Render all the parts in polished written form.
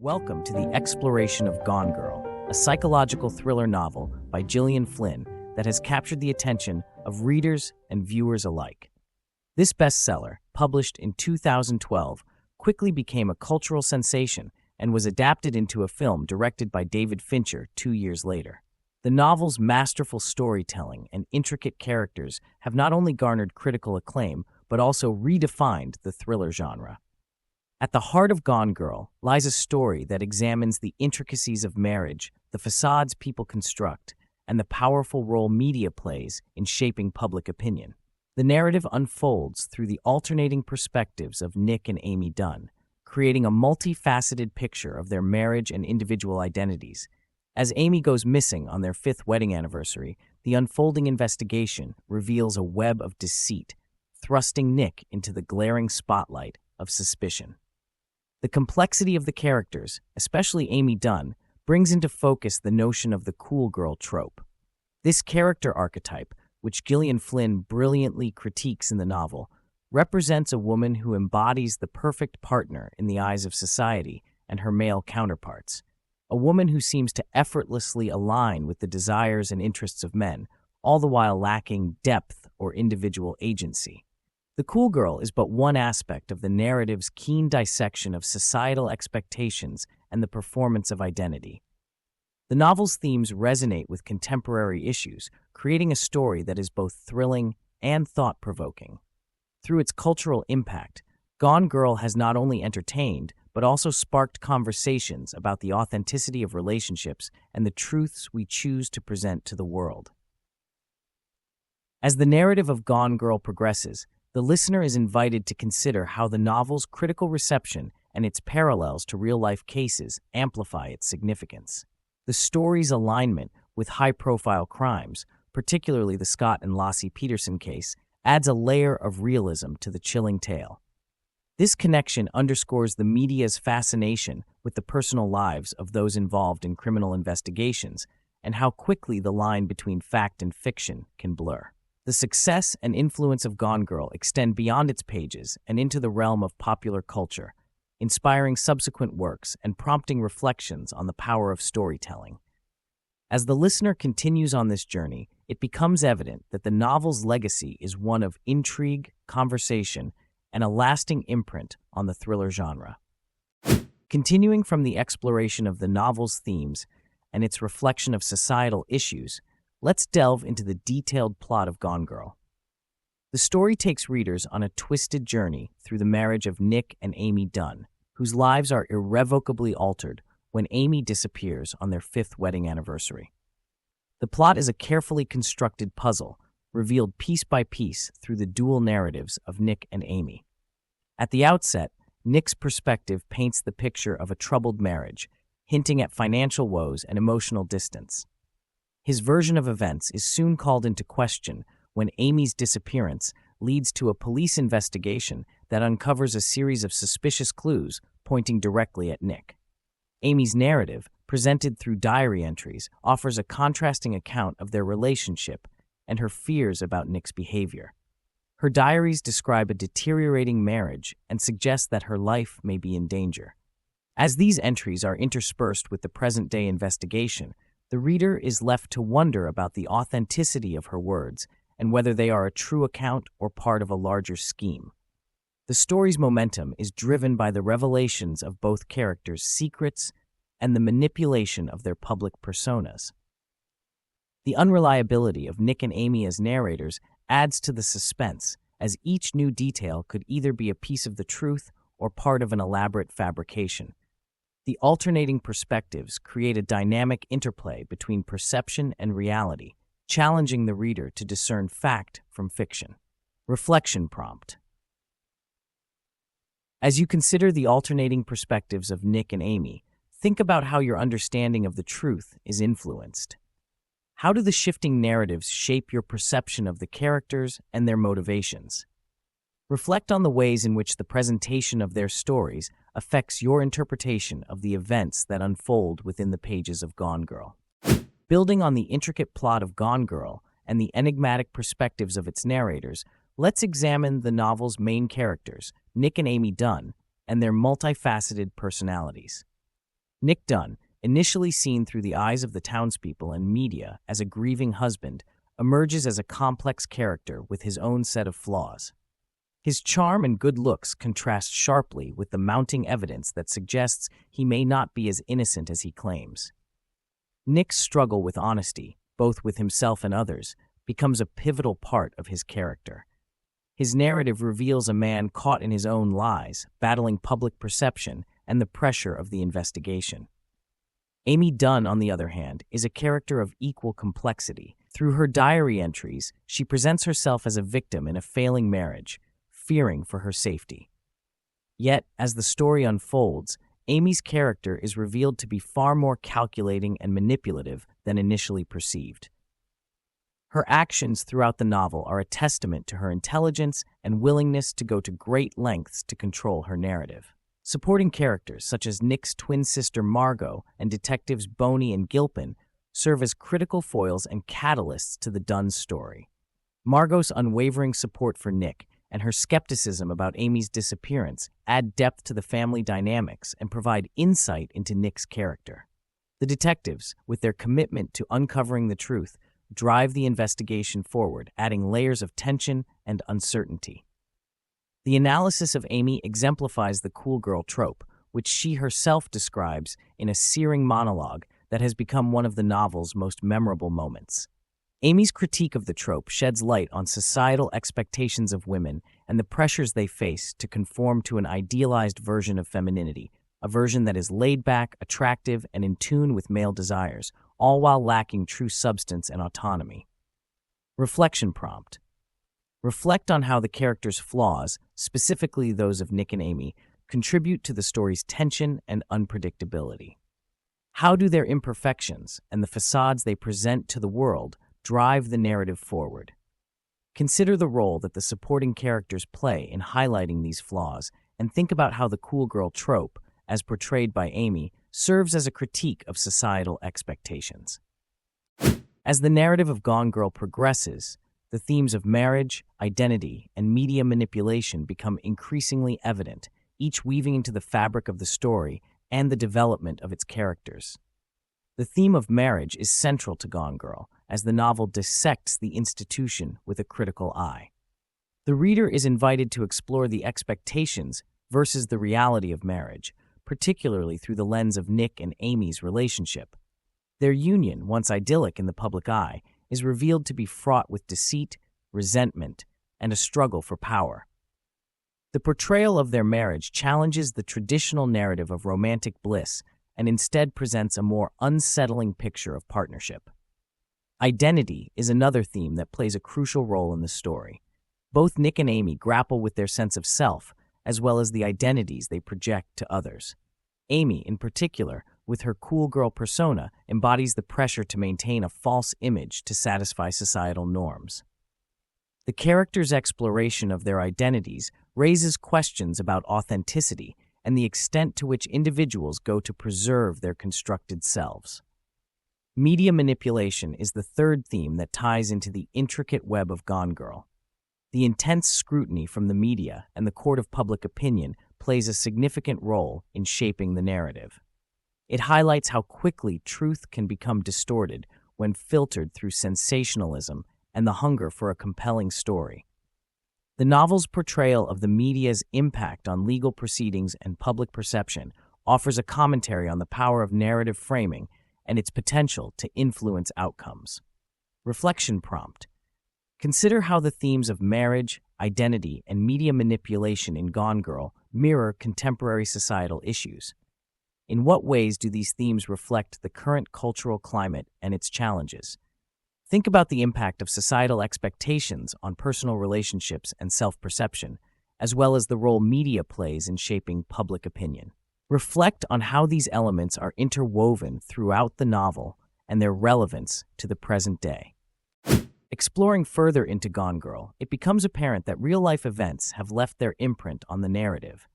Welcome to the exploration of Gone Girl, a psychological thriller novel by Gillian Flynn that has captured the attention of readers and viewers alike. This bestseller, published in 2012, quickly became a cultural sensation and was adapted into a film directed by David Fincher 2 years later. The novel's masterful storytelling and intricate characters have not only garnered critical acclaim, but also redefined the thriller genre. At the heart of Gone Girl lies a story that examines the intricacies of marriage, the facades people construct, and the powerful role media plays in shaping public opinion. The narrative unfolds through the alternating perspectives of Nick and Amy Dunn, creating a multifaceted picture of their marriage and individual identities. As Amy goes missing on their 5th wedding anniversary, the unfolding investigation reveals a web of deceit, thrusting Nick into the glaring spotlight of suspicion. The complexity of the characters, especially Amy Dunn, brings into focus the notion of the cool girl trope. This character archetype, which Gillian Flynn brilliantly critiques in the novel, represents a woman who embodies the perfect partner in the eyes of society and her male counterparts. A woman who seems to effortlessly align with the desires and interests of men, all the while lacking depth or individual agency. The cool girl is but one aspect of the narrative's keen dissection of societal expectations and the performance of identity. The novel's themes resonate with contemporary issues, creating a story that is both thrilling and thought-provoking. Through its cultural impact, Gone Girl has not only entertained, but also sparked conversations about the authenticity of relationships and the truths we choose to present to the world. As the narrative of Gone Girl progresses, the listener is invited to consider how the novel's critical reception and its parallels to real-life cases amplify its significance. The story's alignment with high-profile crimes, particularly the Scott and Lossie Peterson case, adds a layer of realism to the chilling tale. This connection underscores the media's fascination with the personal lives of those involved in criminal investigations and how quickly the line between fact and fiction can blur. The success and influence of Gone Girl extend beyond its pages and into the realm of popular culture, inspiring subsequent works and prompting reflections on the power of storytelling. As the listener continues on this journey, it becomes evident that the novel's legacy is one of intrigue, conversation, and a lasting imprint on the thriller genre. Continuing from the exploration of the novel's themes and its reflection of societal issues, let's delve into the detailed plot of Gone Girl. The story takes readers on a twisted journey through the marriage of Nick and Amy Dunn, whose lives are irrevocably altered when Amy disappears on their 5th wedding anniversary. The plot is a carefully constructed puzzle, revealed piece by piece through the dual narratives of Nick and Amy. At the outset, Nick's perspective paints the picture of a troubled marriage, hinting at financial woes and emotional distance. His version of events is soon called into question when Amy's disappearance leads to a police investigation that uncovers a series of suspicious clues pointing directly at Nick. Amy's narrative, presented through diary entries, offers a contrasting account of their relationship and her fears about Nick's behavior. Her diaries describe a deteriorating marriage and suggest that her life may be in danger. As these entries are interspersed with the present-day investigation, the reader is left to wonder about the authenticity of her words and whether they are a true account or part of a larger scheme. The story's momentum is driven by the revelations of both characters' secrets and the manipulation of their public personas. The unreliability of Nick and Amy as narrators adds to the suspense, as each new detail could either be a piece of the truth or part of an elaborate fabrication. The alternating perspectives create a dynamic interplay between perception and reality, challenging the reader to discern fact from fiction. Reflection prompt. As you consider the alternating perspectives of Nick and Amy, think about how your understanding of the truth is influenced. How do the shifting narratives shape your perception of the characters and their motivations? Reflect on the ways in which the presentation of their stories affects your interpretation of the events that unfold within the pages of Gone Girl. Building on the intricate plot of Gone Girl and the enigmatic perspectives of its narrators, let's examine the novel's main characters, Nick and Amy Dunn, and their multifaceted personalities. Nick Dunn, initially seen through the eyes of the townspeople and media as a grieving husband, emerges as a complex character with his own set of flaws. His charm and good looks contrast sharply with the mounting evidence that suggests he may not be as innocent as he claims. Nick's struggle with honesty, both with himself and others, becomes a pivotal part of his character. His narrative reveals a man caught in his own lies, battling public perception and the pressure of the investigation. Amy Dunn, on the other hand, is a character of equal complexity. Through her diary entries, she presents herself as a victim in a failing marriage, fearing for her safety. Yet, as the story unfolds, Amy's character is revealed to be far more calculating and manipulative than initially perceived. Her actions throughout the novel are a testament to her intelligence and willingness to go to great lengths to control her narrative. Supporting characters such as Nick's twin sister Margot and detectives Boney and Gilpin serve as critical foils and catalysts to the Dunn story. Margot's unwavering support for Nick and her skepticism about Amy's disappearance add depth to the family dynamics and provide insight into Nick's character. The detectives, with their commitment to uncovering the truth, drive the investigation forward, adding layers of tension and uncertainty. The analysis of Amy exemplifies the cool girl trope, which she herself describes in a searing monologue that has become one of the novel's most memorable moments. Amy's critique of the trope sheds light on societal expectations of women and the pressures they face to conform to an idealized version of femininity, a version that is laid back, attractive, and in tune with male desires, all while lacking true substance and autonomy. Reflection prompt. Reflect on how the characters' flaws, specifically those of Nick and Amy, contribute to the story's tension and unpredictability. How do their imperfections and the facades they present to the world drive the narrative forward? Consider the role that the supporting characters play in highlighting these flaws, and think about how the cool girl trope, as portrayed by Amy, serves as a critique of societal expectations. As the narrative of Gone Girl progresses, the themes of marriage, identity, and media manipulation become increasingly evident, each weaving into the fabric of the story and the development of its characters. The theme of marriage is central to Gone Girl, as the novel dissects the institution with a critical eye. The reader is invited to explore the expectations versus the reality of marriage, particularly through the lens of Nick and Amy's relationship. Their union, once idyllic in the public eye, is revealed to be fraught with deceit, resentment, and a struggle for power. The portrayal of their marriage challenges the traditional narrative of romantic bliss and instead presents a more unsettling picture of partnership. Identity is another theme that plays a crucial role in the story. Both Nick and Amy grapple with their sense of self, as well as the identities they project to others. Amy, in particular, with her cool girl persona, embodies the pressure to maintain a false image to satisfy societal norms. The characters' exploration of their identities raises questions about authenticity and the extent to which individuals go to preserve their constructed selves. Media manipulation is the third theme that ties into the intricate web of Gone Girl. The intense scrutiny from the media and the court of public opinion plays a significant role in shaping the narrative. It highlights how quickly truth can become distorted when filtered through sensationalism and the hunger for a compelling story. The novel's portrayal of the media's impact on legal proceedings and public perception offers a commentary on the power of narrative framing and its potential to influence outcomes. Reflection prompt. Consider how the themes of marriage, identity, and media manipulation in Gone Girl mirror contemporary societal issues. In what ways do these themes reflect the current cultural climate and its challenges? Think about the impact of societal expectations on personal relationships and self-perception, as well as the role media plays in shaping public opinion. Reflect on how these elements are interwoven throughout the novel and their relevance to the present day. Exploring further into Gone Girl, it becomes apparent that real-life events have left their imprint on the narrative.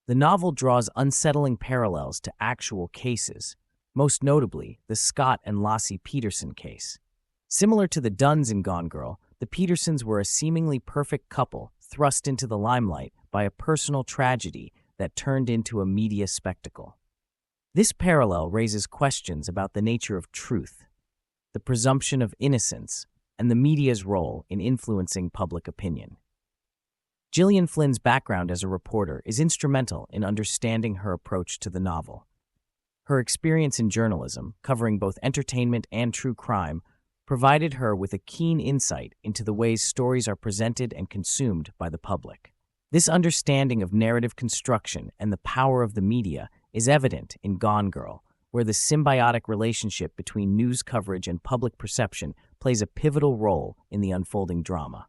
The novel draws unsettling parallels to actual cases, most notably the Scott and Lossie Peterson case. Similar to the Dunns in Gone Girl, the Petersons were a seemingly perfect couple thrust into the limelight by a personal tragedy that turned into a media spectacle. This parallel raises questions about the nature of truth, the presumption of innocence, and the media's role in influencing public opinion. Gillian Flynn's background as a reporter is instrumental in understanding her approach to the novel. Her experience in journalism, covering both entertainment and true crime, provided her with a keen insight into the ways stories are presented and consumed by the public. This understanding of narrative construction and the power of the media is evident in Gone Girl, where the symbiotic relationship between news coverage and public perception plays a pivotal role in the unfolding drama.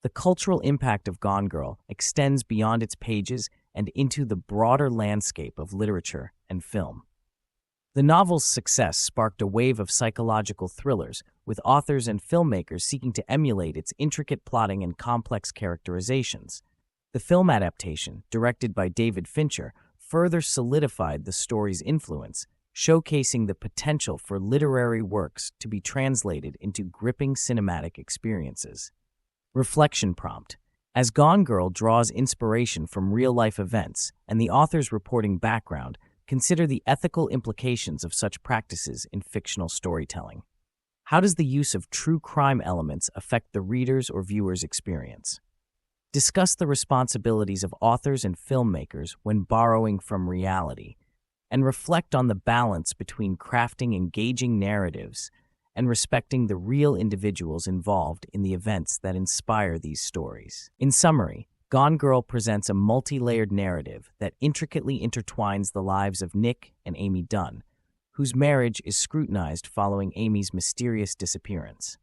The cultural impact of Gone Girl extends beyond its pages and into the broader landscape of literature and film. The novel's success sparked a wave of psychological thrillers, with authors and filmmakers seeking to emulate its intricate plotting and complex characterizations. The film adaptation, directed by David Fincher, further solidified the story's influence, showcasing the potential for literary works to be translated into gripping cinematic experiences. Reflection prompt. As Gone Girl draws inspiration from real-life events and the author's reporting background, consider the ethical implications of such practices in fictional storytelling. How does the use of true crime elements affect the reader's or viewer's experience? Discuss the responsibilities of authors and filmmakers when borrowing from reality, and reflect on the balance between crafting engaging narratives and respecting the real individuals involved in the events that inspire these stories. In summary, Gone Girl presents a multi-layered narrative that intricately intertwines the lives of Nick and Amy Dunn, whose marriage is scrutinized following Amy's mysterious disappearance.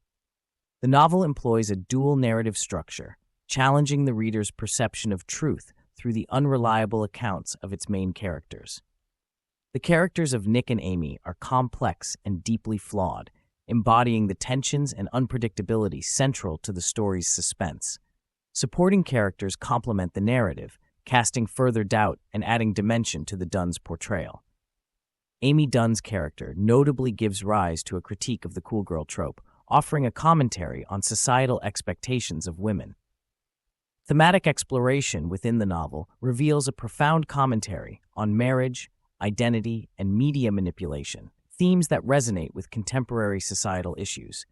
The novel employs a dual narrative structure, challenging the reader's perception of truth through the unreliable accounts of its main characters. The characters of Nick and Amy are complex and deeply flawed, embodying the tensions and unpredictability central to the story's suspense. Supporting characters complement the narrative, casting further doubt and adding dimension to the Dunn's portrayal. Amy Dunn's character notably gives rise to a critique of the cool girl trope, offering a commentary on societal expectations of women. Thematic exploration within the novel reveals a profound commentary on marriage, identity, and media manipulation, themes that resonate with contemporary societal issues.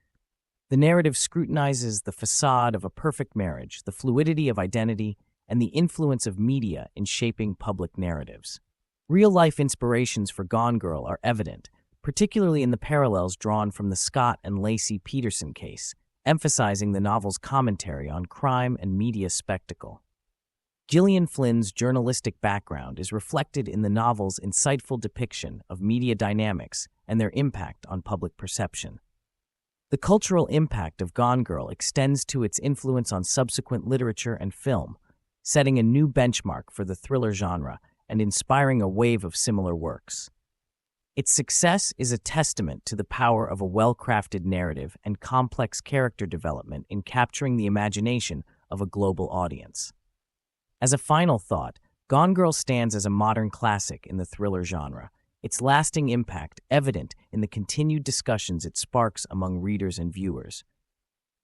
The narrative scrutinizes the facade of a perfect marriage, the fluidity of identity, and the influence of media in shaping public narratives. Real-life inspirations for Gone Girl are evident, particularly in the parallels drawn from the Scott and Lacey Peterson case, emphasizing the novel's commentary on crime and media spectacle. Gillian Flynn's journalistic background is reflected in the novel's insightful depiction of media dynamics and their impact on public perception. The cultural impact of Gone Girl extends to its influence on subsequent literature and film, setting a new benchmark for the thriller genre and inspiring a wave of similar works. Its success is a testament to the power of a well-crafted narrative and complex character development in capturing the imagination of a global audience. As a final thought, Gone Girl stands as a modern classic in the thriller genre, its lasting impact evident in the continued discussions it sparks among readers and viewers.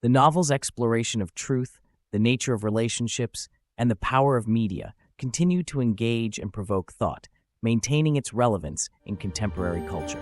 The novel's exploration of truth, the nature of relationships, and the power of media continue to engage and provoke thought, maintaining its relevance in contemporary culture.